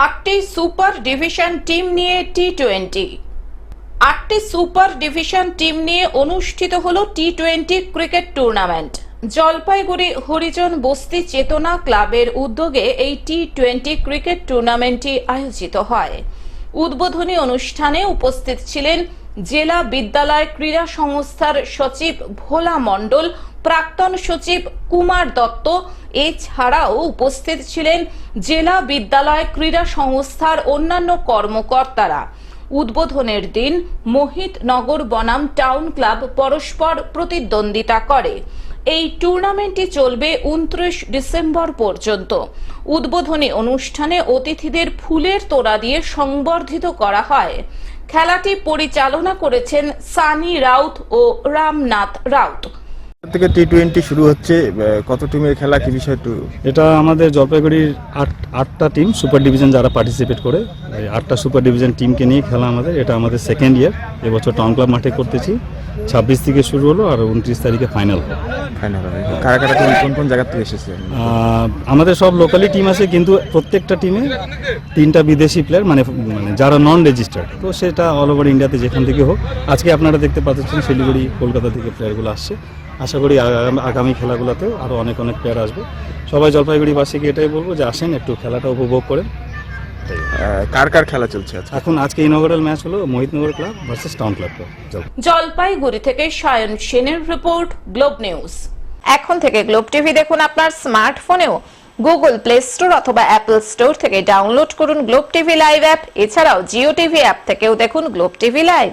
আটটি super division team নিয়ে টি-20। আটটি সুপার ডিভিশন টিম নিয়ে অনুষ্ঠিত হলো টি-20 ক্রিকেট টুর্নামেন্ট। জলপাইগুড়ি হরিজন বস্তি চেতনা ক্লাবের উদ্যোগে এই টি-20 ক্রিকেট টুর্নামেন্টটি আয়োজিত হয়। উদ্বোধনী অনুষ্ঠানে উপস্থিত ছিলেন জেলা বিদ্যালয় ক্রীড়া সংস্থার সচিব ভোলা মণ্ডল, প্রাক্তন সচিব কুমার দত্ত। এছাড়াও উপস্থিত ছিলেন জেলা বিদ্যালয় ক্রীড়া সংস্থার অন্যান্য কর্মকর্তারা। উদ্বোধনের দিন মোহিতনগর বনাম টাউন ক্লাব পরস্পর প্রতিদ্বন্দ্বিতা করে। এই টুর্নামেন্টটি চলবে 29 ডিসেম্বর পর্যন্ত। উদ্বোধনী অনুষ্ঠানে অতিথিদের ফুলের তোড়া দিয়ে সংবর্ধিত করা হয়। খেলাটি পরিচালনা করেছেন সানি রাউত ও রামনাথ রাউত। থেকে টি-20 শুরু হচ্ছে, কত টিমের খেলা, কি বিষয় একটু? এটা আমাদের জলপাইগুড়ির আটটা টিম সুপার ডিভিশন যারা পার্টিসিপেট করে, এই আটটা সুপার ডিভিশন টিমকে নিয়ে খেলা আমাদের। এটা আমাদের সেকেন্ড ইয়ার, এবছর টাউন ক্লাব মাঠে করতেছি। 26 থেকে শুরু হলো আর 29 তারিখে ফাইনাল। কারা কারা কোন কোন জায়গা থেকে এসেছে? আমাদের সব লোকালি টিম আছে, কিন্তু প্রত্যেকটা টিমে 3টা বিদেশি প্লেয়ার, মানে যারা নন রেজিস্টার্ড, তো সেটা অল ওভার ইন্ডিয়াতে যেখান থেকে হোক। আজকে আপনারা দেখতে পাচ্ছেন শিলিগুড়ি, কলকাতা থেকে প্লেয়ারগুলো আসছে। আশা করি আগামী খেলাগুলোতেও আরও অনেক প্লেয়ার আসবে। সবাই জলপাইগুড়িবাসীকে এটাই বলবো যে আসেন, একটু খেলাটা উপভোগ করেন। কার কার খেলা চলছে আজকে ইনঅগারাল ম্যাচ হলো Mohitnagar club versus town club. Jalpaiguri থেকে সায়ন সেনের রিপোর্ট, গ্লোব নিউজ। এখন থেকে গ্লোব টিভি দেখুন আপনার স্মার্টফোনেও। গুগল প্লে স্টোর অথবা অ্যাপল স্টোর থেকে ডাউনলোড করুন গ্লোব টিভি লাইভ অ্যাপ। এছাড়াও জিও টিভি অ্যাপ থেকেও দেখুন গ্লোব টিভি লাইভ।